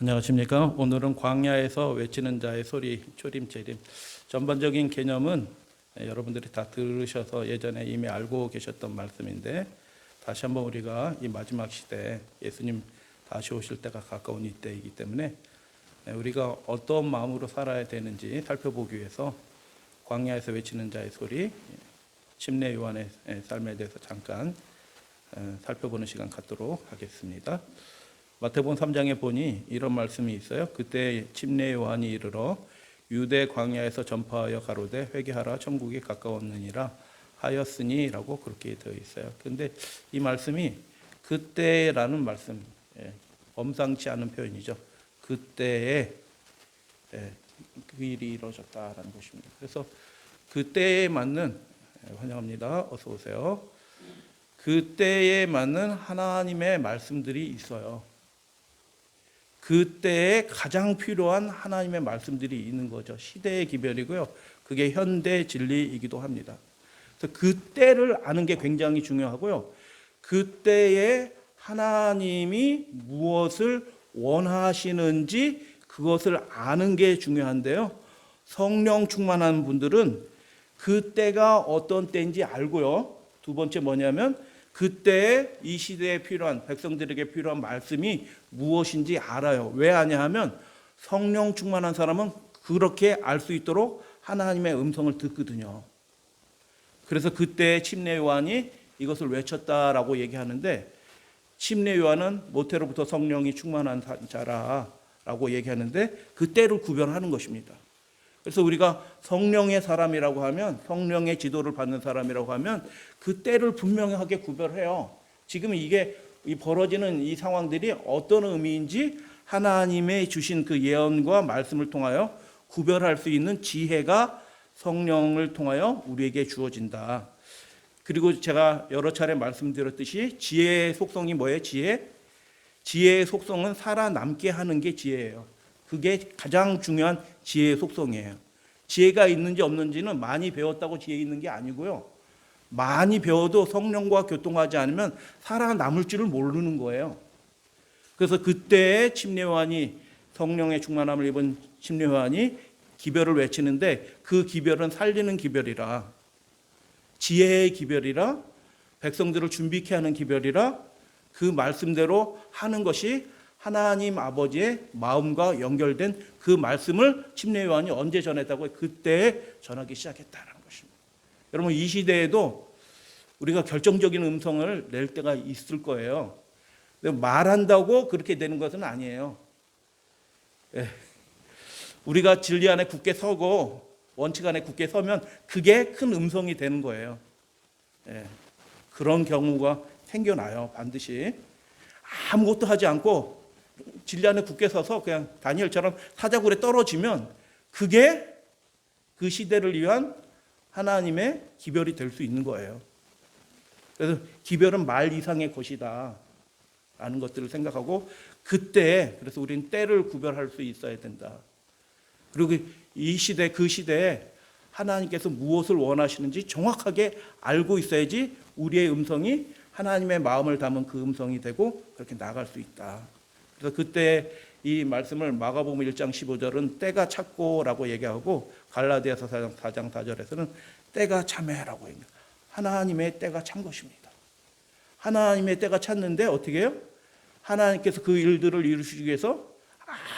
안녕하십니까. 오늘은 광야에서 외치는 자의 소리, 초림, 재림. 전반적인 개념은 여러분들이 다 들으셔서 예전에 이미 알고 계셨던 말씀인데, 다시 한번 우리가 이 마지막 시대, 예수님 다시 오실 때가 가까운 이때이기 때문에 우리가 어떤 마음으로 살아야 되는지 살펴보기 위해서 광야에서 외치는 자의 소리, 침례 요한의 삶에 대해서 잠깐 살펴보는 시간 갖도록 하겠습니다. 마태복음 3장에 보니 이런 말씀이 있어요. 그때 침례 요한이 이르러 유대 광야에서 전파하여 가로되 회개하라 천국이 가까웠느니라 하였으니라고 그렇게 되어 있어요. 그런데 이 말씀이 그때라는 말씀, 범상치 않은 표현이죠. 그때에 그 일이 이루어졌다라는 것입니다. 그래서 그때에 맞는, 환영합니다. 어서 오세요. 그때에 맞는 하나님의 말씀들이 있어요. 그때에 가장 필요한 하나님의 말씀들이 있는 거죠. 시대의 기별이고요. 그게 현대 진리이기도 합니다. 그래서 그때를 아는 게 굉장히 중요하고요. 그때에 하나님이 무엇을 원하시는지 그것을 아는 게 중요한데요. 성령 충만한 분들은 그때가 어떤 때인지 알고요. 두 번째 뭐냐면 그때에 이 시대에 필요한, 백성들에게 필요한 말씀이 무엇인지 알아요. 왜 아냐 하면 성령 충만한 사람은 그렇게 알 수 있도록 하나님의 음성을 듣거든요. 그래서 그때 침례 요한이 이것을 외쳤다라고 얘기하는데, 침례 요한은 모태로부터 성령이 충만한 자라라고 얘기하는데 그때를 구별하는 것입니다. 그래서 우리가 성령의 사람이라고 하면, 성령의 지도를 받는 사람이라고 하면 그 때를 분명하게 구별해요. 지금 이게 벌어지는 이 상황들이 어떤 의미인지 하나님의 주신 그 예언과 말씀을 통하여 구별할 수 있는 지혜가 성령을 통하여 우리에게 주어진다. 그리고 제가 여러 차례 말씀드렸듯이 지혜의 속성이 뭐예요? 지혜의 속성은 살아남게 하는 게 지혜예요. 그게 가장 중요한 지혜의 속성이에요. 지혜가 있는지 없는지는 많이 배웠다고 지혜 있는 게 아니고요. 많이 배워도 성령과 교통하지 않으면 살아남을 줄을 모르는 거예요. 그래서 그때 침례 요한이, 성령의 충만함을 입은 침례 요한이 기별을 외치는데 그 기별은 살리는 기별이라, 지혜의 기별이라, 백성들을 준비케 하는 기별이라, 그 말씀대로 하는 것이 하나님 아버지의 마음과 연결된 그 말씀을 침례 요한이 언제 전했다고요? 그때에 전하기 시작했다는 것입니다. 여러분, 이 시대에도 우리가 결정적인 음성을 낼 때가 있을 거예요. 말한다고 그렇게 되는 것은 아니에요. 우리가 진리 안에 굳게 서고 원칙 안에 굳게 서면 그게 큰 음성이 되는 거예요. 그런 경우가 생겨나요. 반드시. 아무것도 하지 않고 진리 안에 굳게 서서 그냥 다니엘처럼 사자굴에 떨어지면 그게 그 시대를 위한 하나님의 기별이 될 수 있는 거예요. 그래서 기별은 말 이상의 것이다 라는 것들을 생각하고, 그때, 그래서 우리는 때를 구별할 수 있어야 된다. 그리고 이 시대, 그 시대에 하나님께서 무엇을 원하시는지 정확하게 알고 있어야지 우리의 음성이 하나님의 마음을 담은 그 음성이 되고 그렇게 나갈 수 있다. 그래서 그때 이 말씀을 마가복음 1장 15절은 때가 찼고라고 얘기하고, 갈라디아서 4장 4절에서는 때가 참해라고 얘기합니다. 하나님의 때가 찬 것입니다. 하나님의 때가 찼는데 어떻게 해요? 하나님께서 그 일들을 이루시기 위해서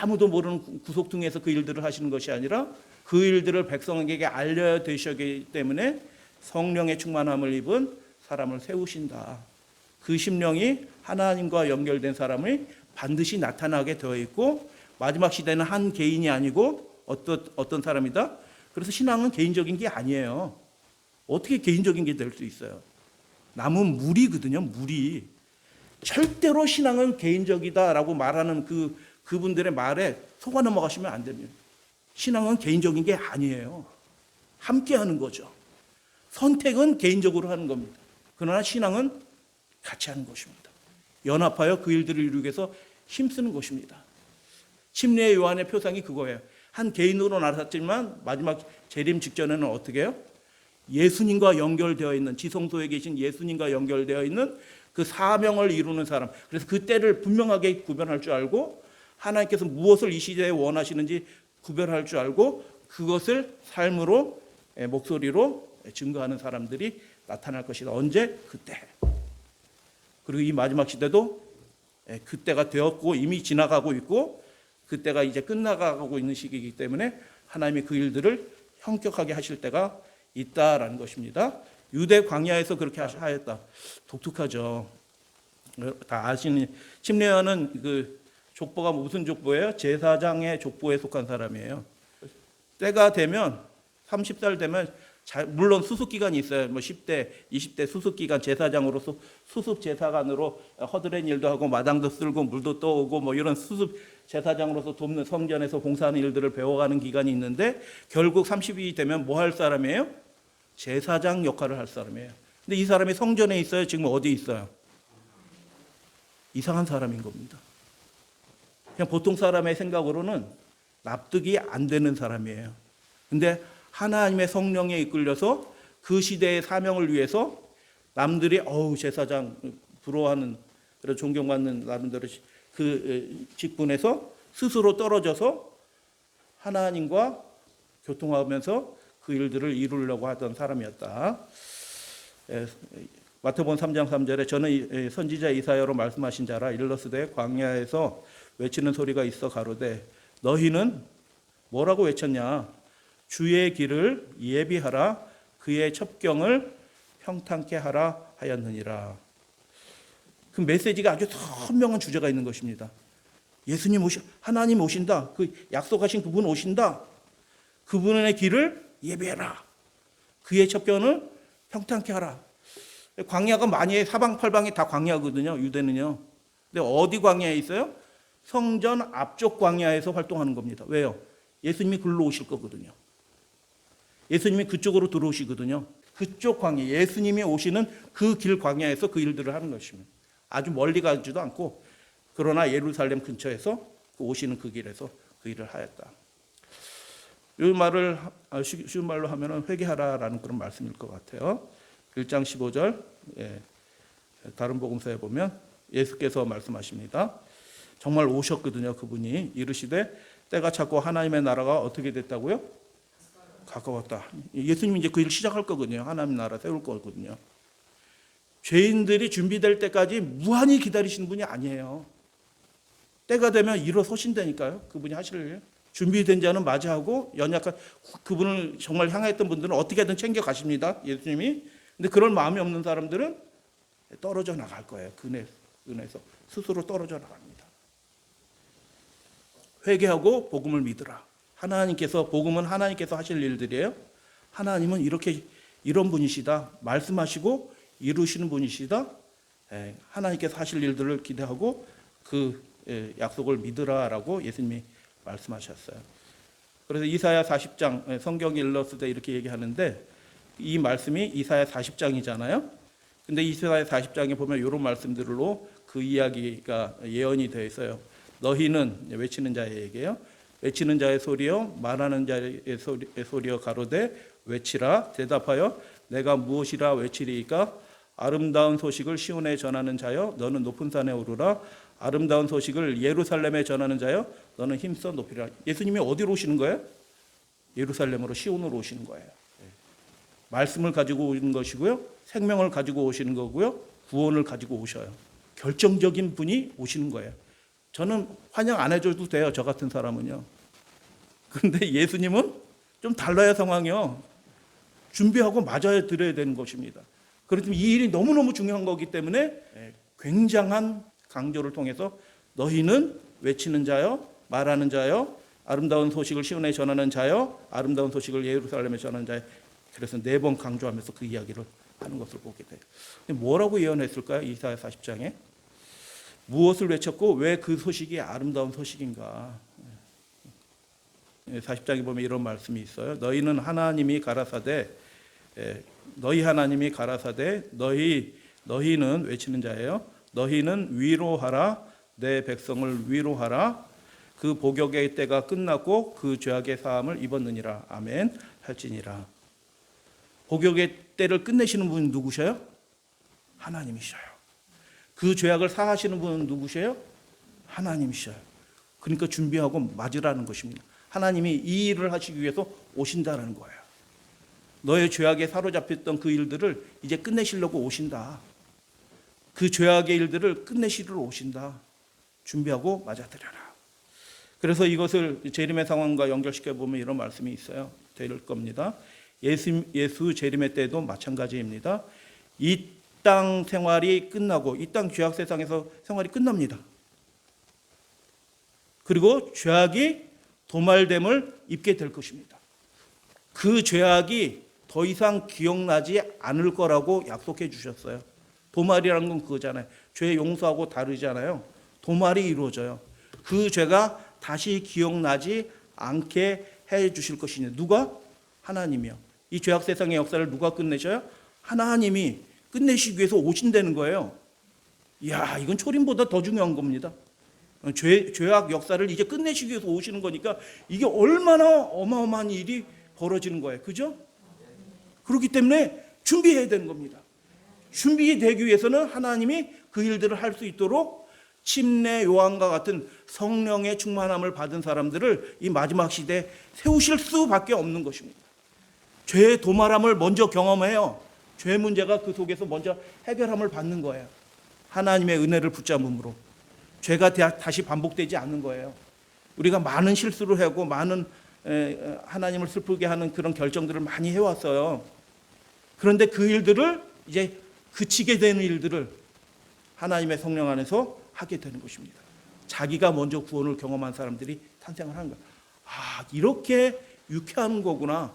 아무도 모르는 구석등에서 그 일들을 하시는 것이 아니라 그 일들을 백성에게 알려야 되시기 때문에 성령의 충만함을 입은 사람을 세우신다. 그 심령이 하나님과 연결된 사람이 반드시 나타나게 되어 있고, 마지막 시대는 한 개인이 아니고 어떤 사람이다? 그래서 신앙은 개인적인 게 아니에요. 어떻게 개인적인 게 될 수 있어요? 남은 무리거든요. 무리. 절대로 신앙은 개인적이다라고 말하는 그분들의 말에 속아 넘어가시면 안 됩니다. 신앙은 개인적인 게 아니에요. 함께 하는 거죠. 선택은 개인적으로 하는 겁니다. 그러나 신앙은 같이 하는 것입니다. 연합하여 그 일들을 이루기 위해서 힘쓰는 것입니다. 침례 요한의 표상이 그거예요. 한 개인으로 나섰지만 마지막 재림 직전에는 어떻게 해요? 예수님과 연결되어 있는, 지성소에 계신 예수님과 연결되어 있는 그 사명을 이루는 사람. 그래서 그 때를 분명하게 구별할 줄 알고 하나님께서 무엇을 이 시대에 원하시는지 구별할 줄 알고 그것을 삶으로 목소리로 증거하는 사람들이 나타날 것이다. 언제? 그때. 그리고 이 마지막 시대도 그때가 되었고 이미 지나가고 있고 그때가 이제 끝나가고 있는 시기이기 때문에 하나님이 그 일들을 형격하게 하실 때가 있다라는 것입니다. 유대 광야에서 그렇게 하였다. 독특하죠. 다 아시는 심레아는 그 족보가 무슨 족보예요? 제사장의 족보에 속한 사람이에요. 때가 되면 30살 되면 물론 수습 기간이 있어요. 뭐 10대, 20대 수습 기간 제사장으로서 수습 제사관으로 허드렛 일도 하고 마당도 쓸고 물도 떠오고 뭐 이런 수습 제사장으로서 돕는 성전에서 봉사하는 일들을 배워가는 기간이 있는데 결국 30이 되면 뭐 할 사람이에요? 제사장 역할을 할 사람이에요. 근데 이 사람이 성전에 있어요? 지금 어디 있어요? 이상한 사람인 겁니다. 그냥 보통 사람의 생각으로는 납득이 안 되는 사람이에요. 근데 하나님의 성령에 이끌려서 그 시대의 사명을 위해서 남들이 제사장 부러워하는 그런 존경받는 나름대로 그 직분에서 스스로 떨어져서 하나님과 교통하면서 그 일들을 이루려고 하던 사람이었다. 마태복음 3장 3절에 저는 선지자 이사야로 말씀하신 자라 일러스되 광야에서 외치는 소리가 있어 가로되 너희는 뭐라고 외쳤냐? 주의 길을 예비하라 그의 첩경을 평탄케 하라 하였느니라. 그 메시지가 아주 선명한 주제가 있는 것입니다. 예수님 하나님 오신다. 그 약속하신 그분 오신다. 그분의 길을 예배해라. 그의 첩경을 평탄케 하라. 광야가 많이 사방팔방이 다 광야거든요. 유대는요. 근데 어디 광야에 있어요? 성전 앞쪽 광야에서 활동하는 겁니다. 왜요? 예수님이 글로 오실 거거든요. 예수님이 그쪽으로 들어오시거든요. 그쪽 광야, 예수님이 오시는 그 길 광야에서 그 일들을 하는 것입니다. 아주 멀리 가지도 않고 그러나 예루살렘 근처에서 오시는 그 길에서 그 일을 하였다. 이 말을 쉬운 말로 하면 회개하라라는 그런 말씀일 것 같아요. 1장 15절 다른 복음서에 보면 예수께서 말씀하십니다. 정말 오셨거든요. 그분이 이르시되 때가 찼고 하나님의 나라가 어떻게 됐다고요? 가까웠다. 예수님이 이제 그 일을 시작할 거거든요. 하나님 나라 세울 거거든요. 죄인들이 준비될 때까지 무한히 기다리시는 분이 아니에요. 때가 되면 일어서신다니까요. 그분이 하실 일. 준비된 자는 맞이하고 연약한 그분을 정말 향했던 분들은 어떻게든 챙겨 가십니다. 예수님이. 근데 그럴 마음이 없는 사람들은 떨어져 나갈 거예요. 은혜에서 스스로 떨어져 나갑니다. 회개하고 복음을 믿으라. 복음은 하나님께서 하실 일들이에요. 하나님은 이런 분이시다. 말씀하시고 이루시는 분이시다. 하나님께서 하실 일들을 기대하고 그 약속을 믿으라라고 예수님이 말씀하셨어요. 그래서 이사야 40장 성경이 일렀을 때 이렇게 얘기하는데 이 말씀이 이사야 40장이잖아요. 근데 이사야 40장에 보면 이런 말씀들로 그 이야기가 예언이 되어 있어요. 너희는 외치는 자의 얘기예요. 외치는 자의 소리요 말하는 자의 소리요 가로되 외치라 대답하여 내가 무엇이라 외치리이까 아름다운 소식을 시온에 전하는 자여 너는 높은 산에 오르라 아름다운 소식을 예루살렘에 전하는 자여 너는 힘써 높이라. 예수님이 어디로 오시는 거예요? 예루살렘으로 시온으로 오시는 거예요. 말씀을 가지고 오는 것이고요. 생명을 가지고 오시는 거고요. 구원을 가지고 오셔요. 결정적인 분이 오시는 거예요. 저는 환영 안 해줘도 돼요. 저 같은 사람은요. 그런데 예수님은 좀 달라요. 상황이요. 준비하고 맞아야 드려야 되는 것입니다. 그렇지만 이 일이 너무너무 중요한 거기 때문에 굉장한 강조를 통해서 너희는 외치는 자요 말하는 자요 아름다운 소식을 시온에 전하는 자요 아름다운 소식을 예루살렘에 전하는 자요. 그래서 4번 강조하면서 그 이야기를 하는 것을 보게 돼요. 뭐라고 예언했을까요? 이사야 40장에 무엇을 외쳤고 왜 그 소식이 아름다운 소식인가? 40장에 보면 이런 말씀이 있어요. 너희는 하나님이 가라사대 너희 하나님이 가라사대 너희는 외치는 자예요. 너희는 위로하라 내 백성을 위로하라 그 복역의 때가 끝났고 그 죄악의 사함을 입었느니라. 아멘 할지니라. 복역의 때를 끝내시는 분은 누구셔요? 하나님이셔요. 그 죄악을 사하시는 분은 누구셔요? 하나님이셔요. 그러니까 준비하고 맞으라는 것입니다. 하나님이 이 일을 하시기 위해서 오신다라는 거예요. 너의 죄악에 사로잡혔던 그 일들을 이제 끝내시려고 오신다. 그 죄악의 일들을 끝내시러 오신다. 준비하고 맞아들여라. 그래서 이것을 재림의 상황과 연결시켜 보면 이런 말씀이 있어요. 될 겁니다. 예수 재림의 때도 마찬가지입니다. 이 땅 생활이 끝나고 이 땅 죄악 세상에서 생활이 끝납니다. 그리고 죄악이 도말됨을 입게 될 것입니다. 그 죄악이 더 이상 기억나지 않을 거라고 약속해 주셨어요. 도말이라는 건 그거잖아요. 죄 용서하고 다르잖아요. 도말이 이루어져요. 그 죄가 다시 기억나지 않게 해 주실 것이냐. 누가? 하나님이요. 이 죄악 세상의 역사를 누가 끝내셔요? 하나님이 끝내시기 위해서 오신다는 거예요. 이야, 이건 초림보다 더 중요한 겁니다. 죄악 역사를 이제 끝내시기 위해서 오시는 거니까 이게 얼마나 어마어마한 일이 벌어지는 거예요. 그죠? 그렇기 때문에 준비해야 되는 겁니다. 준비되기 위해서는 하나님이 그 일들을 할 수 있도록 침례 요한과 같은 성령의 충만함을 받은 사람들을 이 마지막 시대에 세우실 수밖에 없는 것입니다. 죄의 도말함을 먼저 경험해요. 죄 문제가 그 속에서 먼저 해결함을 받는 거예요. 하나님의 은혜를 붙잡음으로 죄가 다시 반복되지 않는 거예요. 우리가 많은 실수를 하고 많은 하나님을 슬프게 하는 그런 결정들을 많이 해왔어요. 그런데 그 일들을 이제 그치게 되는 일들을 하나님의 성령 안에서 하게 되는 것입니다. 자기가 먼저 구원을 경험한 사람들이 탄생을 하는 거예요. 아, 이렇게 유쾌한 거구나.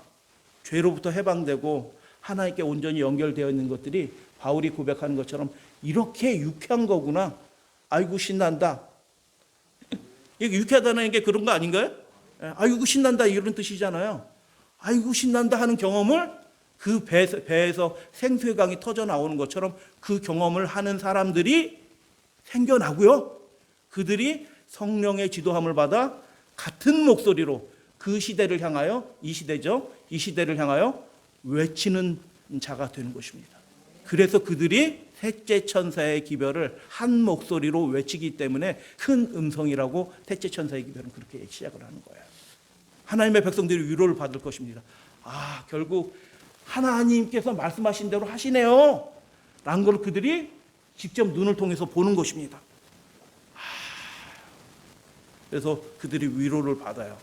죄로부터 해방되고 하나님께 온전히 연결되어 있는 것들이 바울이 고백하는 것처럼 이렇게 유쾌한 거구나. 아이고 신난다. 이게 유쾌하다는 게 그런 거 아닌가요? 아이고 신난다 이런 뜻이잖아요. 아이고 신난다 하는 경험을 그 배에서 생수의 강이 터져 나오는 것처럼 그 경험을 하는 사람들이 생겨나고요. 그들이 성령의 지도함을 받아 같은 목소리로 그 시대를 향하여, 이 시대죠. 이 시대를 향하여 외치는 자가 되는 것입니다. 그래서 그들이 셋째 천사의 기별을 한 목소리로 외치기 때문에 큰 음성이라고 셋째 천사의 기별은 그렇게 시작을 하는 거예요. 하나님의 백성들이 위로를 받을 것입니다. 아, 결국 하나님께서 말씀하신 대로 하시네요. 라는 걸 그들이 직접 눈을 통해서 보는 것입니다. 그래서 그들이 위로를 받아요.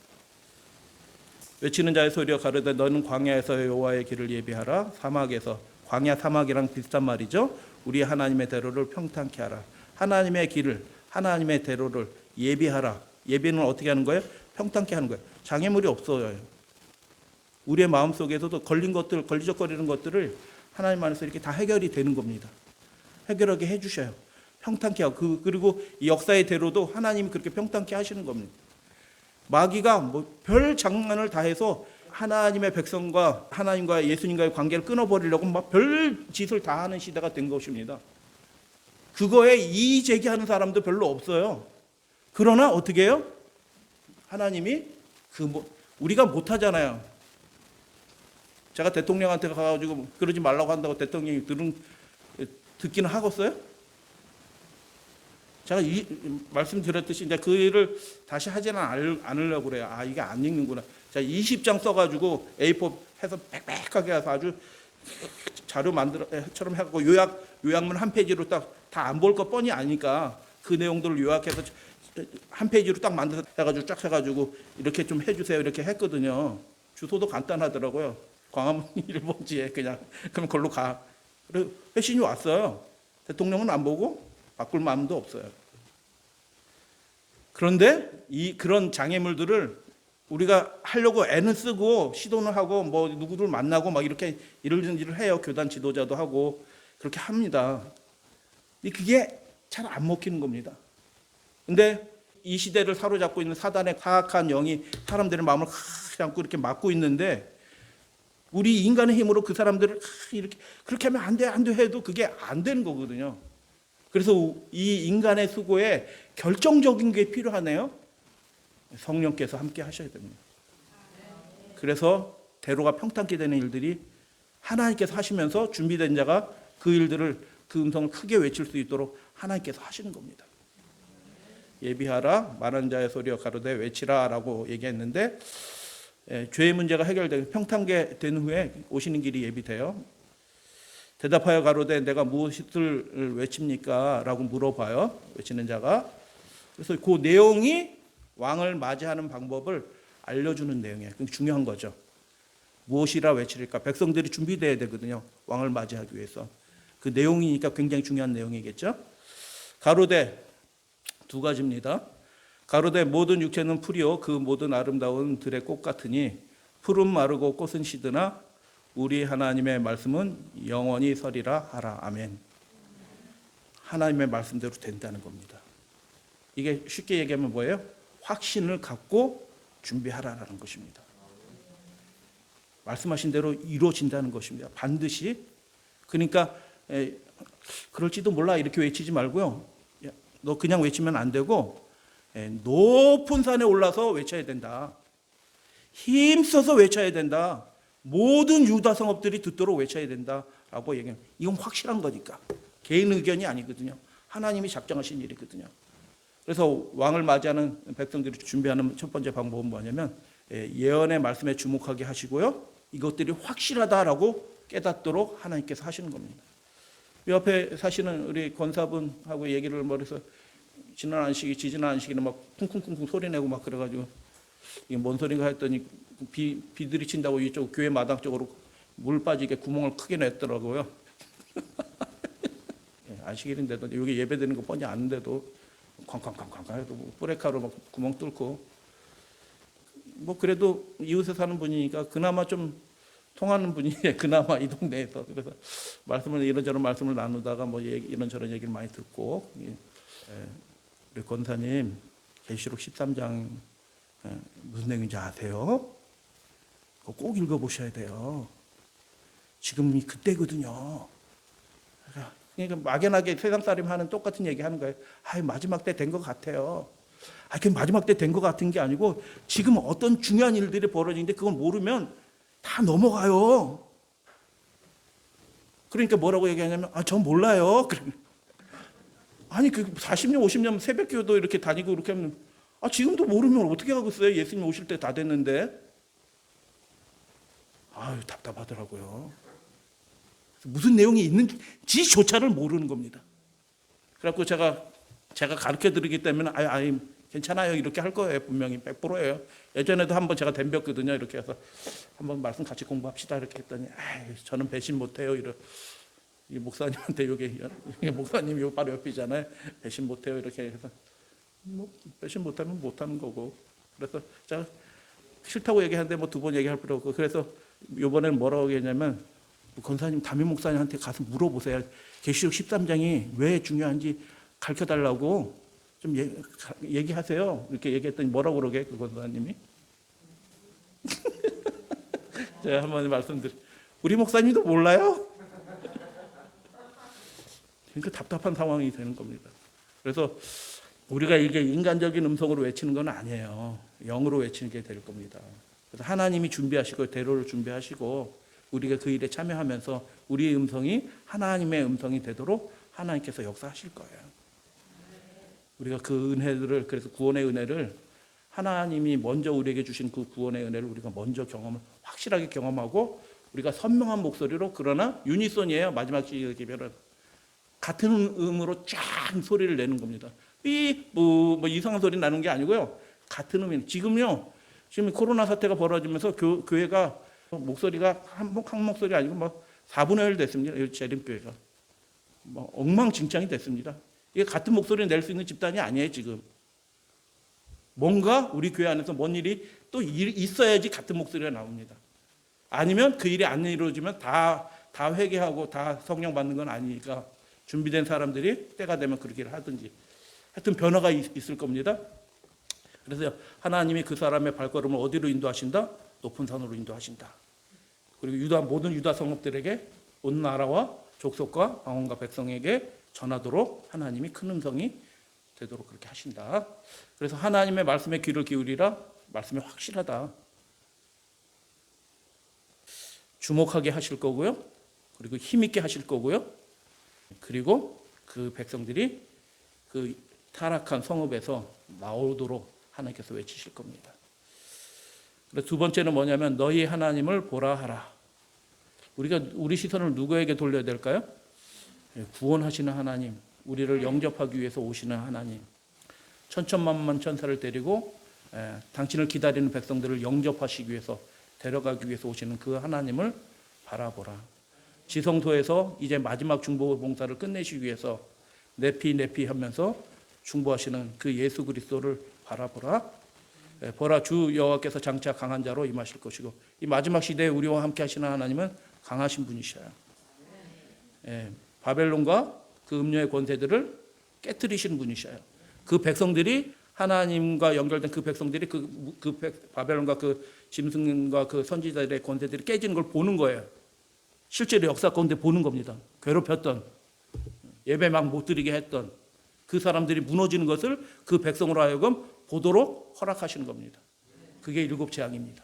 외치는 자의 소리가 가로되 너는 광야에서 여호와의 길을 예비하라. 사막에서, 광야 사막이랑 비슷한 말이죠. 우리 하나님의 대로를 평탄케 하라. 하나님의 길을, 하나님의 대로를 예비하라. 예비는 어떻게 하는 거예요? 평탄케 하는 거예요. 장애물이 없어요. 우리의 마음속에서도 걸린 것들, 걸리적거리는 것들을 하나님 안에서 이렇게 다 해결이 되는 겁니다. 해결하게 해주셔요. 평탄케 하고, 그리고 이 역사의 대로도 하나님이 그렇게 평탄케 하시는 겁니다. 마귀가 뭐 별 장난을 다 해서 하나님의 백성과 하나님과 예수님과의 관계를 끊어버리려고 막 별 짓을 다 하는 시대가 된 것입니다. 그거에 이의 제기하는 사람도 별로 없어요. 그러나 어떻게 해요? 하나님이 우리가 못하잖아요. 제가 대통령한테 가가지고 그러지 말라고 한다고 대통령이 듣기는 하겠어요? 제가 말씀드렸듯이 이제 그 일을 다시 하지는 않으려고 그래요. 아, 이게 안 읽는구나. 제가 20장 써가지고 A4 해서 빽빽하게 해서 아주 자료 만들어처럼 해갖고 요약문 한 페이지로 딱 다 안 볼 거 뻔히 아니까 그 내용들을 요약해서 한 페이지로 딱 만들어서 해가지고 쫙 해가지고 이렇게 좀 해주세요. 이렇게 했거든요. 주소도 간단하더라고요. 광화문 1번지에 그냥 그럼 그걸로 가. 그래서 회신이 왔어요. 대통령은 안 보고 바꿀 마음도 없어요. 그런데 그런 장애물들을 우리가 하려고 애는 쓰고 시도는 하고 뭐 누구들 만나고 막 이렇게 이런지를 해요. 교단 지도자도 하고 그렇게 합니다. 근데 그게 잘 안 먹히는 겁니다. 근데 이 시대를 사로잡고 있는 사단의 사악한 영이 사람들의 마음을 하지 않고 이렇게 막고 있는데 우리 인간의 힘으로 그 사람들을 이렇게 그렇게 하면 안 돼 해도 그게 안 되는 거거든요. 그래서 이 인간의 수고에 결정적인 게 필요하네요. 성령께서 함께 하셔야 됩니다. 그래서 대로가 평탄케 되는 일들이 하나님께서 하시면서 준비된 자가 그 일들을 그 음성을 크게 외칠 수 있도록 하나님께서 하시는 겁니다. 예비하라 말하는 자의 소리여 가로되 외치라라고 얘기했는데 죄의 문제가 해결되고 평탄게 된 후에 오시는 길이 예비돼요. 대답하여 가로되 내가 무엇을 외칩니까? 라고 물어봐요. 외치는 자가. 그래서 그 내용이 왕을 맞이하는 방법을 알려주는 내용이에요. 그게 중요한 거죠. 무엇이라 외치릴까? 백성들이 준비돼야 되거든요. 왕을 맞이하기 위해서. 그 내용이니까 굉장히 중요한 내용이겠죠. 가로되 두 가지입니다. 가로되 모든 육체는 풀이요 그 모든 아름다운 들의 꽃 같으니 풀은 마르고 꽃은 시드나 우리 하나님의 말씀은 영원히 서리라 하라. 아멘. 하나님의 말씀대로 된다는 겁니다. 이게 쉽게 얘기하면 뭐예요? 확신을 갖고 준비하라라는 것입니다. 말씀하신 대로 이루어진다는 것입니다. 반드시. 그러니까 그럴지도 몰라 이렇게 외치지 말고요. 너 그냥 외치면 안 되고 높은 산에 올라서 외쳐야 된다. 힘써서 외쳐야 된다. 모든 유다 성읍들이 듣도록 외쳐야 된다라고 얘기해요. 이건 확실한 거니까. 개인 의견이 아니거든요. 하나님이 작정하신 일이거든요. 그래서 왕을 맞이하는 백성들이 준비하는 첫 번째 방법은 뭐냐면 예언의 말씀에 주목하게 하시고요. 이것들이 확실하다라고 깨닫도록 하나님께서 하시는 겁니다. 옆에 사시는 우리 권사분하고 얘기를 벌여서 지난 안식이 지지난 안식에는 막 쿵쿵쿵쿵 소리 내고 막 그래가지고 이게 뭔 소린가 했더니 비들이 친다고 이쪽 교회 마당 쪽으로 물 빠지게 구멍을 크게 냈더라고요. 안식일인데도 여기 예배드리는 거 뻔히 아는데도 쾅쾅쾅쾅 해도 브레이크로 막 구멍 뚫고 뭐 그래도 이웃에 사는 분이니까 그나마 좀 통하는 분이 그나마 이 동네에서 그래서 말씀을 이런저런 말씀을 나누다가 뭐 이런저런 얘기를 많이 듣고 우리 권사님 계시록 13장 무슨 내용인지 아세요? 그거 꼭 읽어보셔야 돼요. 지금이 그때거든요. 그러니까 막연하게 세상 사람이 하는 똑같은 얘기 하는 거예요. 마지막 때 된 것 같아요. 그 마지막 때 된 것 같은 게 아니고 지금 어떤 중요한 일들이 벌어지는데 그걸 모르면 다 넘어가요. 그러니까 뭐라고 얘기하냐면 저 몰라요. 아니 그 40년 50년 새벽기도 이렇게 다니고 이렇게 하면 지금도 모르면 어떻게 하겠어요? 예수님 오실 때 다 됐는데. 답답하더라고요. 무슨 내용이 있는지조차를 모르는 겁니다. 그래갖고 제가 가르쳐 드리기 때문에 괜찮아요 이렇게 할 거예요. 분명히 100%예요. 예전에도 한번 제가 덤볐거든요. 이렇게 해서 한번 말씀 같이 공부합시다 이렇게 했더니 저는 배신 못해요. 이 목사님한테 여기 목사님 요 바로 옆이잖아요. 배신 못해요 이렇게 해서 뭐 배신 못하면 못하는 거고. 그래서 제가 싫다고 얘기하는데 뭐 두 번 얘기할 필요 없고 그래서 이번에는 뭐라고 얘기했냐면 권사님 담임 목사님한테 가서 물어보세요. 계시록 13장이 왜 중요한지 가르쳐달라고 좀 얘기하세요. 이렇게 얘기했더니 뭐라고 그러게 그 권사님이 제가 한번 말씀드려 우리 목사님도 몰라요? 그러니까 답답한 상황이 되는 겁니다. 그래서 우리가 이게 인간적인 음성으로 외치는 건 아니에요. 영으로 외치는 게 될 겁니다. 그래서 하나님이 준비하시고 대로를 준비하시고 우리가 그 일에 참여하면서 우리의 음성이 하나님의 음성이 되도록 하나님께서 역사하실 거예요. 우리가 그 은혜들을 그래서 구원의 은혜를 하나님이 먼저 우리에게 주신 그 구원의 은혜를 우리가 먼저 확실하게 경험하고 우리가 선명한 목소리로 그러나 유니손이에요. 마지막 기별은 같은 음으로 쫙 소리를 내는 겁니다. 뭐 이상한 소리 나는 게 아니고요. 같은 음이 지금 코로나 사태가 벌어지면서 교회가 목소리가 한 목소리 아니고 뭐 4분의 1 됐습니다. 재림교회가 뭐 엉망진창이 됐습니다. 이게 같은 목소리를 낼 수 있는 집단이 아니에요 지금. 뭔가 우리 교회 안에서 뭔 일이 또 있어야지 같은 목소리가 나옵니다. 아니면 그 일이 안 이루어지면 다 회개하고 다 성령 받는 건 아니니까 준비된 사람들이 때가 되면 그렇게 하든지 하여튼 변화가 있을 겁니다. 그래서 하나님이 그 사람의 발걸음을 어디로 인도하신다? 높은 산으로 인도하신다. 그리고 모든 유다 성읍들에게 온 나라와 족속과 방언과 백성에게 전하도록 하나님이 큰 음성이 되도록 그렇게 하신다. 그래서 하나님의 말씀에 귀를 기울이라. 말씀이 확실하다. 주목하게 하실 거고요. 그리고 힘있게 하실 거고요. 그리고 그 백성들이 그 타락한 성읍에서 나오도록 하나님께서 외치실 겁니다. 그래서 두 번째는 뭐냐면 너희 하나님을 보라 하라. 우리가 우리 시선을 누구에게 돌려야 될까요? 구원하시는 하나님, 우리를 영접하기 위해서 오시는 하나님, 천천만만 천사를 데리고 당신을 기다리는 백성들을 영접하시기 위해서 데려가기 위해서 오시는 그 하나님을 바라보라. 지성소에서 이제 마지막 중보 봉사를 끝내시기 위해서 내피 하면서 중보하시는 그 예수 그리스도를 바라보라. 보라, 주 여호와께서 장차 강한 자로 임하실 것이고, 이 마지막 시대에 우리와 함께 하시는 하나님은 강하신 분이셔요. 바벨론과 그 음녀의 권세들을 깨트리시는 분이셔요. 그 백성들이 하나님과 연결된 그 백성들이 바벨론과 그 짐승과 그 선지자들의 권세들이 깨지는 걸 보는 거예요. 실제로 역사 가운데 보는 겁니다. 괴롭혔던, 예배 막 못 드리게 했던 그 사람들이 무너지는 것을 그 백성으로 하여금 보도록 허락하시는 겁니다. 그게 일곱 재앙입니다.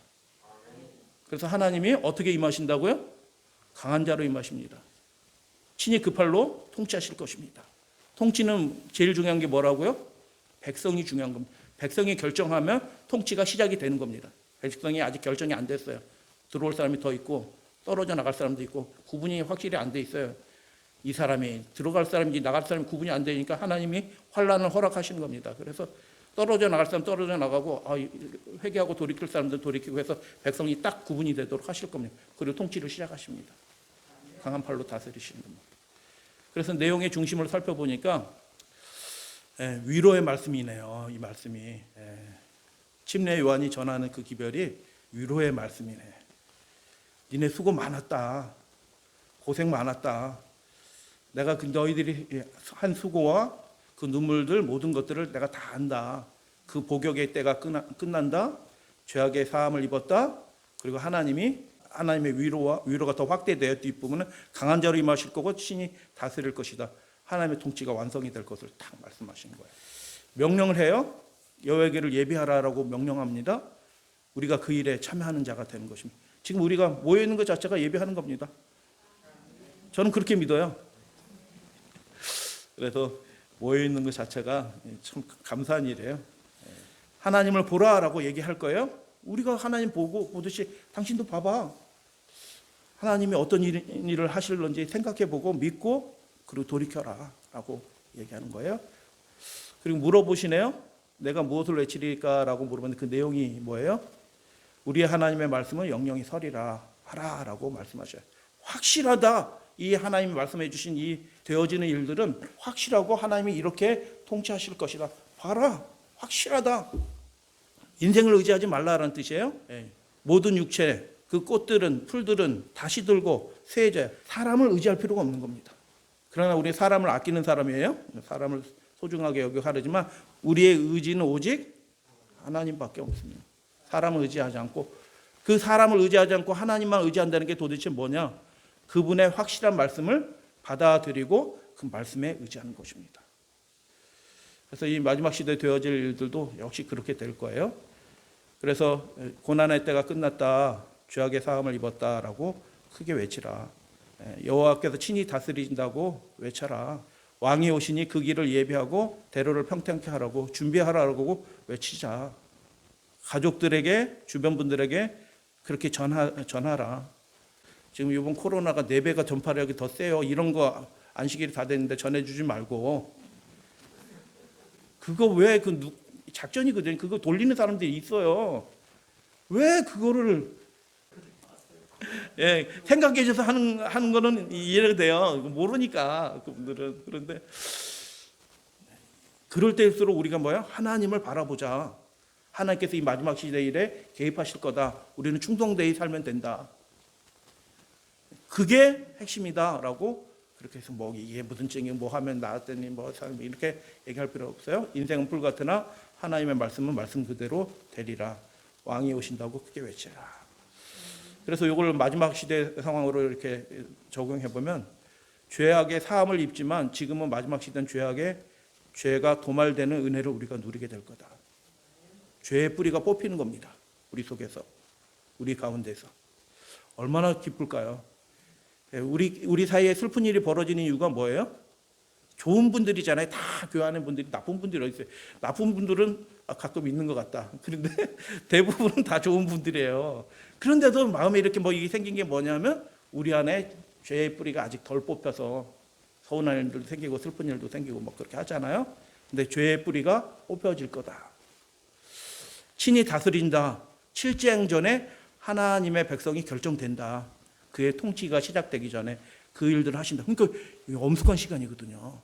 그래서 하나님이 어떻게 임하신다고요? 강한 자로 임하십니다. 친히 그 팔로 통치하실 것입니다. 통치는 제일 중요한 게 뭐라고요? 백성이 중요한 겁니다. 백성이 결정하면 통치가 시작이 되는 겁니다. 백성이 아직 결정이 안 됐어요. 들어올 사람이 더 있고 떨어져 나갈 사람도 있고 구분이 확실히 안 돼 있어요. 이 사람이 들어갈 사람인지 나갈 사람이 구분이 안 되니까 하나님이 환난을 허락하시는 겁니다. 그래서 떨어져 나갈 사람 떨어져 나가고 회개하고 돌이킬 사람들 돌이키고 해서 백성이 딱 구분이 되도록 하실 겁니다. 그리고 통치를 시작하십니다. 강한 팔로 다스리시는 겁니다. 그래서 내용의 중심을 살펴보니까 위로의 말씀이네요. 이 말씀이 침례 요한이 전하는 그 기별이 위로의 말씀이네. 니네 수고 많았다. 고생 많았다. 내가 너희들이 한 수고와 그 눈물들 모든 것들을 내가 다 안다. 그 복역의 때가 끝난다. 죄악의 사함을 입었다. 그리고 하나님의 위로가 더 확대되어 뒷부분은 강한 자로 임하실 거고 친히 다스릴 것이다. 하나님의 통치가 완성이 될 것을 딱 말씀하시는 거예요. 명령을 해요. 여호와를 예비하라라고 명령합니다. 우리가 그 일에 참여하는 자가 되는 것입니다. 지금 우리가 모여 있는 것 자체가 예비하는 겁니다. 저는 그렇게 믿어요. 그래서 모여 있는 것 자체가 참 감사한 일이에요. 하나님을 보라라고 얘기할 거예요. 우리가 하나님 보듯이 당신도 봐봐. 하나님이 어떤 일을 하실런지 생각해보고 믿고 그리고 돌이켜라 라고 얘기하는 거예요. 그리고 물어보시네요. 내가 무엇을 외치리까라고 물어봤는데 그 내용이 뭐예요? 우리의 하나님의 말씀은 영영이 서리라 하라라고 말씀하셔요. 확실하다. 이 하나님이 말씀해 주신 이 되어지는 일들은 확실하고 하나님이 이렇게 통치하실 것이다. 봐라. 확실하다. 인생을 의지하지 말라라는 뜻이에요. 모든 육체, 그 꽃들은 풀들은 다시 들고 쇠해져요. 사람을 의지할 필요가 없는 겁니다. 그러나 우리 사람을 아끼는 사람이에요. 사람을 소중하게 여기고 하려지만 우리의 의지는 오직 하나님밖에 없습니다. 사람을 의지하지 않고 그 사람을 의지하지 않고 하나님만 의지한다는 게 도대체 뭐냐? 그분의 확실한 말씀을 받아들이고 그 말씀에 의지하는 것입니다. 그래서 이 마지막 시대에 되어질 일들도 역시 그렇게 될 거예요. 그래서 고난의 때가 끝났다. 죄악의 사함을 입었다라고 크게 외치라. 여호와께서 친히 다스리신다고 외쳐라. 왕이 오시니 그 길을 예비하고 대로를 평탄케 하라고 준비하라고 외치자. 가족들에게 주변 분들에게 그렇게 전하라. 지금 이번 코로나가 4배가 전파력이 더 세요. 이런 거 안식일이 다 됐는데 전해주지 말고 그거 왜 작전이거든요. 그거 돌리는 사람들이 있어요. 왜 그거를 생각해줘서 하는 거는 이해가 돼요. 모르니까 그분들은. 그런데 그럴 때일수록 우리가 뭐야? 하나님을 바라보자. 하나님께서 이 마지막 시대 일에 개입하실 거다. 우리는 충성되이 살면 된다. 그게 핵심이다라고 그렇게 해서 이게 무슨 증이 뭐 하면 나았더니 이렇게 얘기할 필요 없어요. 인생은 불 같으나 하나님의 말씀은 말씀 그대로 되리라. 왕이 오신다고 크게 외치라. 그래서 이걸 마지막 시대 상황으로 이렇게 적용해 보면 죄악의 사함을 입지만 지금은 마지막 시대는 죄가 도말되는 은혜를 우리가 누리게 될 거다. 죄의 뿌리가 뽑히는 겁니다. 우리 속에서, 우리 가운데서. 얼마나 기쁠까요? 우리 사이에 슬픈 일이 벌어지는 이유가 뭐예요? 좋은 분들이잖아요. 다 교회하는 분들이 나쁜 분들이 어디 있어요. 나쁜 분들은 가끔 있는 것 같다. 그런데 대부분은 다 좋은 분들이에요. 그런데도 마음에 이렇게 뭐 이게 생긴 게 뭐냐면 우리 안에 죄의 뿌리가 아직 덜 뽑혀서 서운한 일도 생기고 슬픈 일도 생기고 뭐 그렇게 하잖아요. 근데 죄의 뿌리가 뽑혀질 거다. 친히 다스린다. 칠제행 전에 하나님의 백성이 결정된다. 그의 통치가 시작되기 전에 그 일들을 하신다. 그러니까 엄숙한 시간이거든요.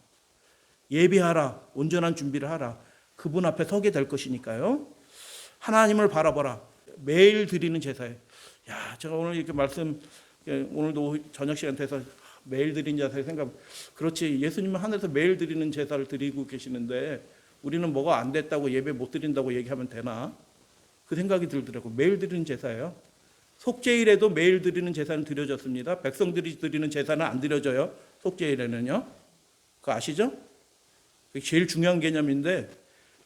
예배하라. 온전한 준비를 하라. 그분 앞에 서게 될 것이니까요. 하나님을 바라보라. 매일 드리는 제사에. 야, 제가 오늘 이렇게 오늘도 저녁 시간 돼서 매일 드리는 제사에 그렇지. 예수님은 하늘에서 매일 드리는 제사를 드리고 계시는데 우리는 뭐가 안 됐다고 예배 못 드린다고 얘기하면 되나? 그 생각이 들더라고요. 매일 드리는 제사예요. 속죄일에도 매일 드리는 제사는 드려졌습니다. 백성들이 드리는 제사는 안 드려져요. 속죄일에는요. 그거 아시죠? 그게 제일 중요한 개념인데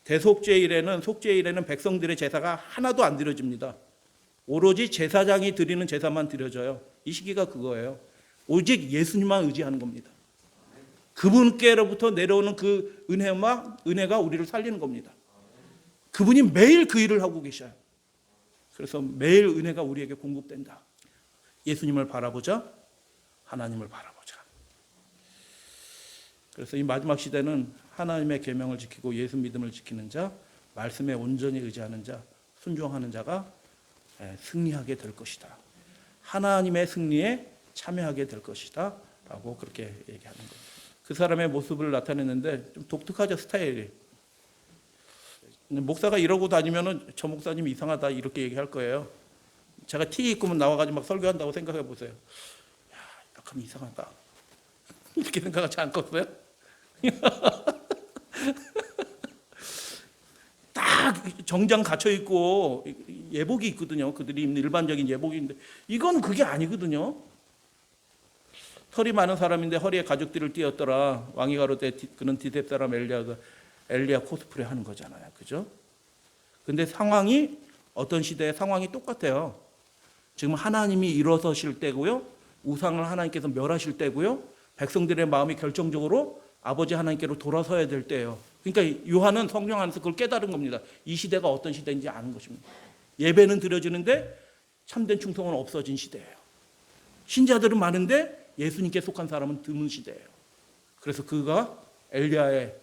속죄일에는 백성들의 제사가 하나도 안 드려집니다. 오로지 제사장이 드리는 제사만 드려져요. 이 시기가 그거예요. 오직 예수님만 의지하는 겁니다. 그분께로부터 내려오는 그 은혜가 우리를 살리는 겁니다. 그분이 매일 그 일을 하고 계셔요. 그래서 매일 은혜가 우리에게 공급된다. 예수님을 바라보자. 하나님을 바라보자. 그래서 이 마지막 시대는 하나님의 계명을 지키고 예수 믿음을 지키는 자, 말씀에 온전히 의지하는 자, 순종하는 자가 승리하게 될 것이다. 하나님의 승리에 참여하게 될 것이다. 라고 그렇게 얘기하는 거예요. 그 사람의 모습을 나타냈는데 좀 독특하죠, 스타일이. 목사가 이러고 다니면은 저 목사님 이상하다 이렇게 얘기할 거예요. 제가 티 입고 나와가지고 막 설교한다고 생각해 보세요. 야, 약간 이상하다. 이렇게 생각하지 않겠어요? 딱 정장 갇혀 있고 예복이 있거든요. 그들이 입는 일반적인 예복인데 이건 그게 아니거든요. 털이 많은 사람인데 허리에 가죽띠를 띄었더라. 왕이 가로되 그는 디셉 사람 엘리야 코스프레 하는 거잖아요. 그죠? 근데 상황이 어떤 시대의 상황이 똑같아요. 지금 하나님이 일어서실 때고요. 우상을 하나님께서 멸하실 때고요. 백성들의 마음이 결정적으로 아버지 하나님께로 돌아서야 될 때예요. 그러니까 요한은 성령 안에서 그걸 깨달은 겁니다. 이 시대가 어떤 시대인지 아는 것입니다. 예배는 드려지는데 참된 충성은 없어진 시대예요. 신자들은 많은데 예수님께 속한 사람은 드문 시대예요. 그래서 그가 엘리야의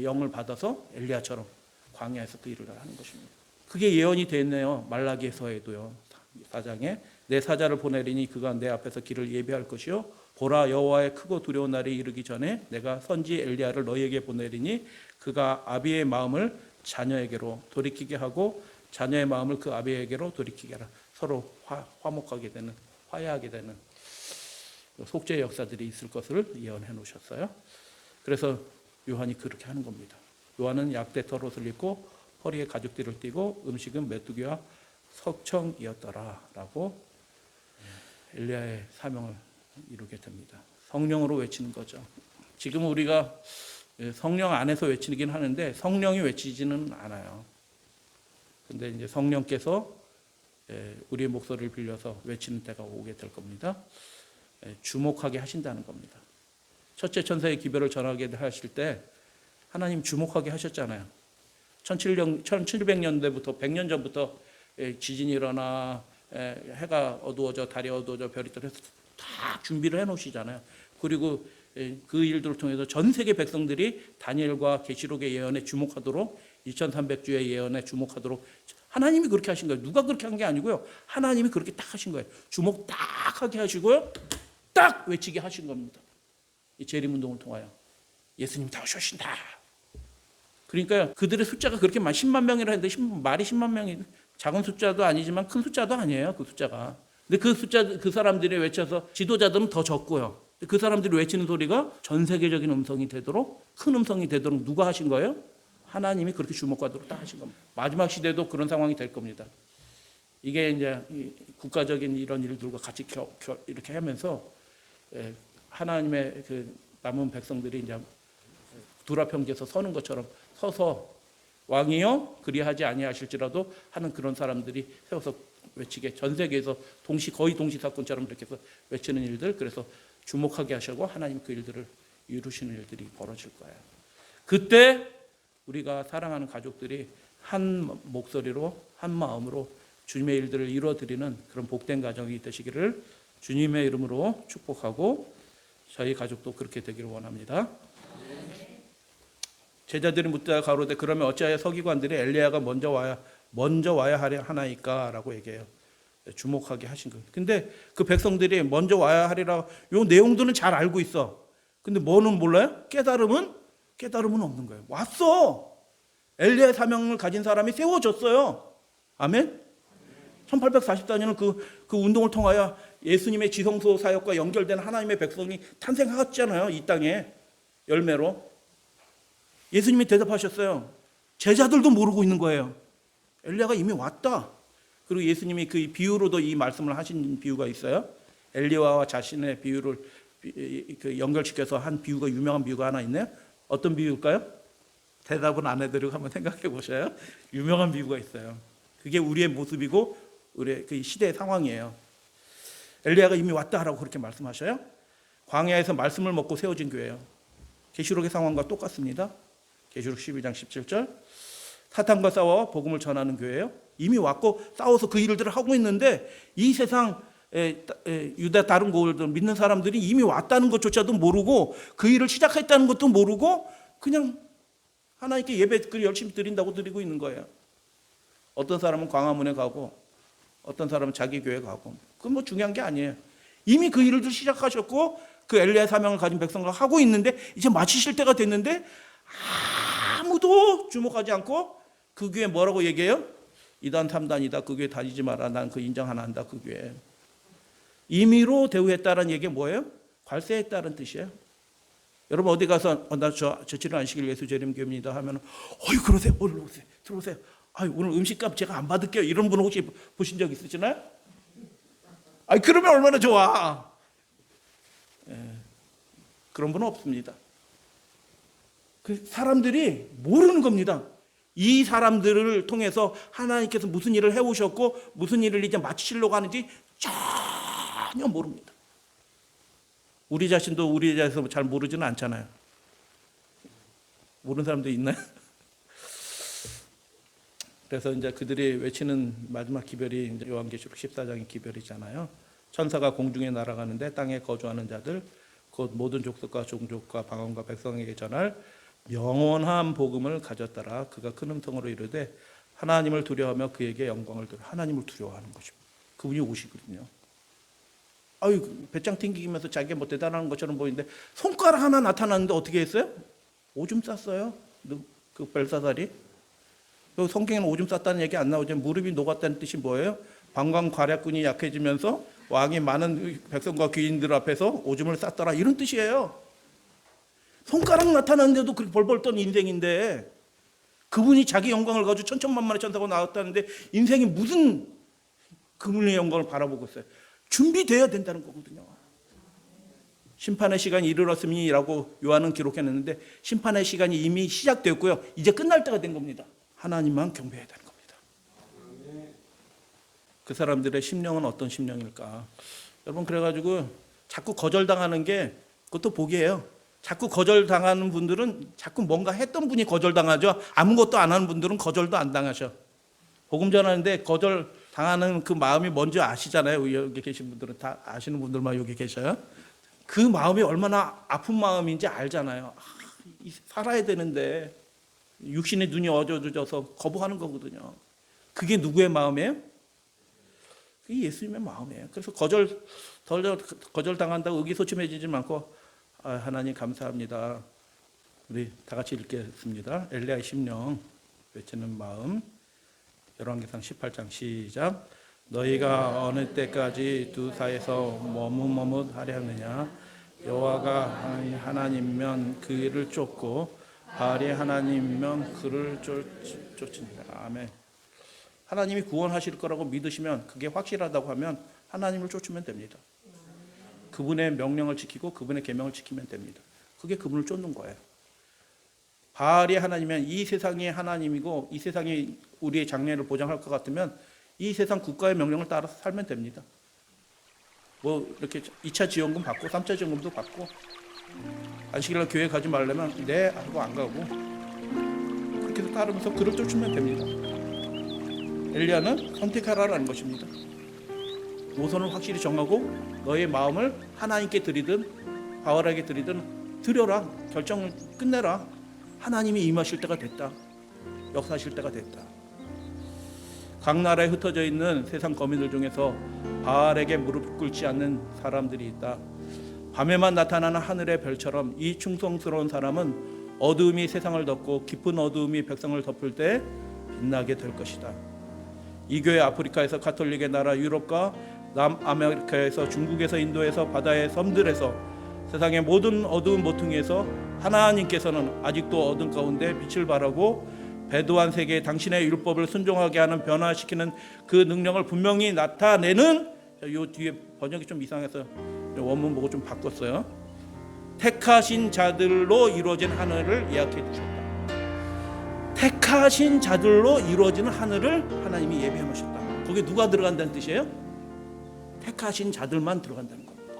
영을 받아서 엘리야처럼 광야에서 그 일을 하는 것입니다. 그게 예언이 됐네요. 말라기서에도요. 4장에 내 사자를 보내리니 그가 내 앞에서 길을 예비할 것이요 보라 여호와의 크고 두려운 날이 이르기 전에 내가 선지 엘리야를 너희에게 보내리니 그가 아비의 마음을 자녀에게로 돌이키게 하고 자녀의 마음을 그 아비에게로 돌이키게 하라. 서로 화목하게 되는 화해하게 되는 속죄의 역사들이 있을 것을 예언해 놓으셨어요. 그래서 요한이 그렇게 하는 겁니다. 요한은 약대 털옷을 입고 허리에 가죽띠를 띠고 음식은 메뚜기와 석청이었더라라고 엘리야의 사명을 이루게 됩니다. 성령으로 외치는 거죠. 지금 우리가 성령 안에서 외치긴 하는데 성령이 외치지는 않아요. 근데 이제 성령께서 우리의 목소리를 빌려서 외치는 때가 오게 될 겁니다. 주목하게 하신다는 겁니다. 첫째 천사의 기별을 전하게 하실 때 하나님 주목하게 하셨잖아요. 1700년대부터 100년 전부터 지진이 일어나 해가 어두워져 달이 어두워져 별이 떠서 다 준비를 해놓으시잖아요. 그리고 그 일들을 통해서 전 세계 백성들이 다니엘과 계시록의 예언에 주목하도록 2300주의 예언에 주목하도록 하나님이 그렇게 하신 거예요. 누가 그렇게 한 게 아니고요. 하나님이 그렇게 딱 하신 거예요. 주목 딱 하게 하시고요. 딱 외치게 하신 겁니다. 이 재림운동을 통하여 예수님 다 오셨신다. 그러니까 그들의 숫자가 그렇게 10만 명이라 했는데 말이 10만 명이 작은 숫자도 아니지만 큰 숫자도 아니에요. 그 숫자가. 근데 그 숫자 그 사람들이 외쳐서 지도자들은 더 적고요. 그 사람들이 외치는 소리가 전 세계적인 음성이 되도록 큰 음성이 되도록 누가 하신 거예요? 하나님이 그렇게 주목하도록 딱 하신 겁니다. 마지막 시대도 그런 상황이 될 겁니다. 이게 이제 국가적인 이런 일들과 같이 이렇게 하면서 하나님의 그 남은 백성들이 이제 두라평지에서 서는 것처럼 서서 왕이요 그리하지 아니하실지라도 하는 그런 사람들이 세워서 외치게 전 세계에서 거의 동시 사건처럼 이렇게 해서 외치는 일들 그래서 주목하게 하시고 하나님 그 일들을 이루시는 일들이 벌어질 거예요. 그때 우리가 사랑하는 가족들이 한 목소리로 한 마음으로 주님의 일들을 이루어드리는 그런 복된 가정이 되시기를 주님의 이름으로 축복하고 저희 가족도 그렇게 되기를 원합니다. 제자들이 묻다 가로되 그러면 어찌하여 서기관들이 엘리야가 먼저 와야 하나이까 라고 얘기해요. 주목하게 하신 거예요. 근데 그 백성들이 먼저 와야 하리라 요 내용들은 잘 알고 있어. 근데 뭐는 몰라요? 깨달음은 없는 거예요. 왔어. 엘리야의 사명을 가진 사람이 세워졌어요. 아멘. 1844년은 그 운동을 통하여 예수님의 지성소 사역과 연결된 하나님의 백성이 탄생하였잖아요. 이 땅에 열매로. 예수님이 대답하셨어요. 제자들도 모르고 있는 거예요. 엘리야가 이미 왔다. 그리고 예수님이 그 비유로도 이 말씀을 하신 비유가 있어요. 엘리야와 자신의 비유를 연결시켜서 한 비유가 유명한 비유가 하나 있네요. 어떤 비유일까요? 대답은 안 해드리고 한번 생각해 보셔요. 유명한 비유가 있어요. 그게 우리의 모습이고 우리의 그 시대의 상황이에요. 엘리야가 이미 왔다라고 그렇게 말씀하셔요. 광야에서 말씀을 먹고 세워진 교회예요. 계시록의 상황과 똑같습니다. 계시록 12장 17절. 사탄과 싸워 복음을 전하는 교회예요. 이미 왔고 싸워서 그 일들을 하고 있는데 이 세상 유다 다른 곳을 믿는 사람들이 이미 왔다는 것조차도 모르고 그 일을 시작했다는 것도 모르고 그냥 하나님께 예배 열심히 드린다고 드리고 있는 거예요. 어떤 사람은 광화문에 가고 어떤 사람은 자기 교회 가고 그건 뭐 중요한 게 아니에요. 이미 그 일을 시작하셨고 그 엘리야 사명을 가진 백성과 하고 있는데 이제 마치실 때가 됐는데 아무도 주목하지 않고 그 교회 뭐라고 얘기해요? 2단 3단이다. 그 교회 다니지 마라. 난 그 인정 하나 한다. 그 교회. 임의로 대우했다는 얘기 뭐예요? 괄세했다는 뜻이에요. 여러분 어디 가서 저 질을 안식일 예수재림교회입니다 하면 어이 그러세요. 오늘 오세요. 들어오세요. 오늘 음식값 제가 안 받을게요. 이런 분 혹시 보신 적 있으시나요? 그러면 얼마나 좋아. 그런 분은 없습니다. 그 사람들이 모르는 겁니다. 이 사람들을 통해서 하나님께서 무슨 일을 해오셨고 무슨 일을 이제 마치시려고 하는지 전혀 모릅니다. 우리 자신도 우리에 대해서 잘 모르지는 않잖아요. 모르는 사람도 있나요? 그래서 이제 그들이 외치는 마지막 기별이 이제 요한계시록 14장의 기별이잖아요. 천사가 공중에 날아가는데 땅에 거주하는 자들 곧 모든 족속과 종족과 방언과 백성에게 전할 영원한 복음을 가졌더라. 그가 큰 음성으로 이르되 하나님을 두려워하며 그에게 영광을 돌려. 하나님을 두려워하는 것입니다. 그분이 오시거든요. 배짱 튕기면서 자기가 뭐 대단한 것처럼 보이는데 손가락 하나 나타났는데 어떻게 했어요? 오줌 쌌어요. 그 벨사살이. 성경에는 오줌 쌌다는 얘기 안 나오죠. 무릎이 녹았다는 뜻이 뭐예요? 방광 괄약근이 약해지면서 왕이 많은 백성과 귀인들 앞에서 오줌을 쌌더라. 이런 뜻이에요. 손가락 나타났는데도 그렇게 벌벌 떠는 인생인데 그분이 자기 영광을 가지고 천천만만의 천사가 나왔다는데 인생이 무슨 그분의 영광을 바라보고 있어요. 준비되어야 된다는 거거든요. 심판의 시간이 이르렀음이라고 요한은 기록해냈는데 심판의 시간이 이미 시작되었고요. 이제 끝날 때가 된 겁니다. 하나님만 경배해야 되는 겁니다. 그 사람들의 심령은 어떤 심령일까? 여러분 그래가지고 자꾸 거절당하는 게 그것도 복이에요. 자꾸 거절당하는 분들은 자꾸 뭔가 했던 분이 거절당하죠. 아무것도 안 하는 분들은 거절도 안 당하셔. 복음 전하는데 거절당하는 그 마음이 뭔지 아시잖아요. 여기 계신 분들은 다 아시는 분들만 여기 계셔요. 그 마음이 얼마나 아픈 마음인지 알잖아요. 살아야 되는데 육신의 눈이 어두워져서 거부하는 거거든요. 그게 누구의 마음이에요? 그게 예수님의 마음이에요. 그래서 거절당한다고 의기소침해지지 않고 하나님 감사합니다. 우리 다 같이 읽겠습니다. 엘리야의 심령 외치는 마음. 열왕기상 18장 시작. 너희가 어느 때까지 두 사이에서 머뭇머뭇하려 하느냐? 여호와가 하나님이면 그를 쫓고 바알이 하나님이면 그를 쫓으니라. 아멘. 하나님이 구원하실 거라고 믿으시면 그게 확실하다고 하면 하나님을 쫓으면 됩니다. 그분의 명령을 지키고 그분의 계명을 지키면 됩니다. 그게 그분을 쫓는 거예요. 바알이 하나님이면 이 세상이 하나님이고 이 세상이 우리의 장래를 보장할 것 같으면 이 세상 국가의 명령을 따라서 살면 됩니다. 뭐 이렇게 2차 지원금 받고 3차 지원금도 받고 안식일날 교회 가지 말려면 네 하고 안 가고 그렇게 해서 따르면서 그를 쫓으면 됩니다. 엘리야는 선택하라는 것입니다. 노선을 확실히 정하고 너의 마음을 하나님께 드리든 바알에게 드리든 드려라. 결정을 끝내라. 하나님이 임하실 때가 됐다. 역사하실 때가 됐다. 각 나라에 흩어져 있는 세상 거민들 중에서 바알에게 무릎 꿇지 않는 사람들이 있다. 밤에만 나타나는 하늘의 별처럼 이 충성스러운 사람은 어두움이 세상을 덮고 깊은 어두움이 백성을 덮을 때 빛나게 될 것이다. 이 교회 아프리카에서 가톨릭의 나라 유럽과 남아메리카에서 중국에서 인도에서 바다의 섬들에서 세상의 모든 어두운 모퉁이에서 하나님께서는 아직도 어둠 가운데 빛을 발하고 배도한 세계에 당신의 율법을 순종하게 하는 변화시키는 그 능력을 분명히 나타내는, 요 뒤에 번역이 좀 이상해서 원문 보고 좀 바꿨어요. 택하신 자들로 이루어진 하늘을 예약해 두셨다. 택하신 자들로 이루어지는 하늘을 하나님이 예비해 놓으셨다. 거기에 누가 들어간다는 뜻이에요? 택하신 자들만 들어간다는 겁니다.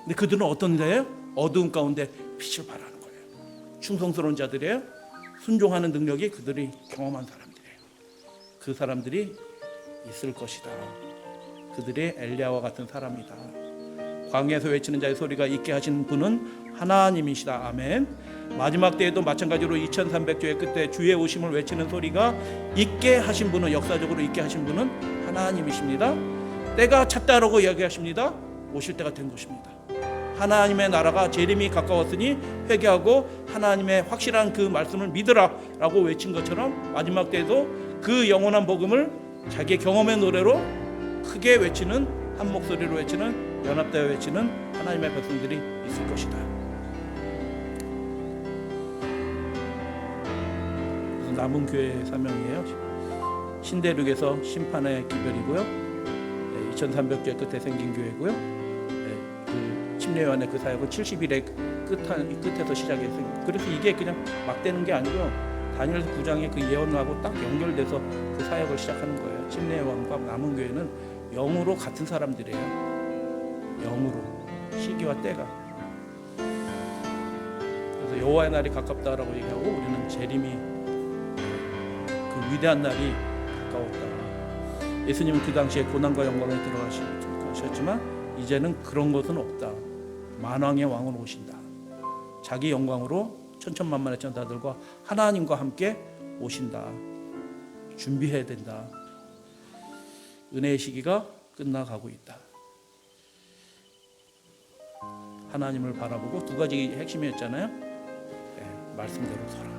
근데 그들은 어떤 데예요? 어두운 가운데 빛을 발하는 거예요. 충성스러운 자들이에요. 순종하는 능력이 그들이 경험한 사람들이에요. 그 사람들이 있을 것이다. 그들이 엘리야와 같은 사람이다. 광야에서 외치는 자의 소리가 있게 하신 분은 하나님이시다. 아멘. 마지막 때에도 마찬가지로 2300주의 끝에 주의 오심을 외치는 소리가 있게 하신 분은, 역사적으로 있게 하신 분은 하나님이십니다. 때가 찼다라고 이야기하십니다. 오실 때가 된 것입니다. 하나님의 나라가 재림이 가까웠으니 회개하고 하나님의 확실한 그 말씀을 믿으라 라고 외친 것처럼 마지막 때에도 그 영원한 복음을 자기의 경험의 노래로 크게 외치는, 한 목소리로 외치는, 연합되어 외치는 하나님의 백성들이 있을 것이다. 그래서 남은 교회의 사명이에요. 신대륙에서 심판의 기별이고요, 2300주의 끝에 생긴 교회고요, 그 침례요한의 그 사역은 70일의 끝에서 시작했어요. 그래서 이게 그냥 막 되는 게 아니고 다니엘 9장의 그 예언하고 딱 연결돼서 그 사역을 시작하는 거예요. 침례요한과 남은 교회는 영으로 같은 사람들이에요. 영으로, 시기와 때가. 그래서 여호와의 날이 가깝다라고 얘기하고 우리는 재림이, 그 위대한 날이 가까웠다. 예수님은 그 당시에 고난과 영광에 들어가셨지만 이제는 그런 것은 없다. 만왕의 왕으로 오신다. 자기 영광으로 천천만만의 천사들과 하나님과 함께 오신다. 준비해야 된다. 은혜의 시기가 끝나가고 있다. 하나님을 바라보고 두 가지 핵심이었잖아요. 말씀대로 서라.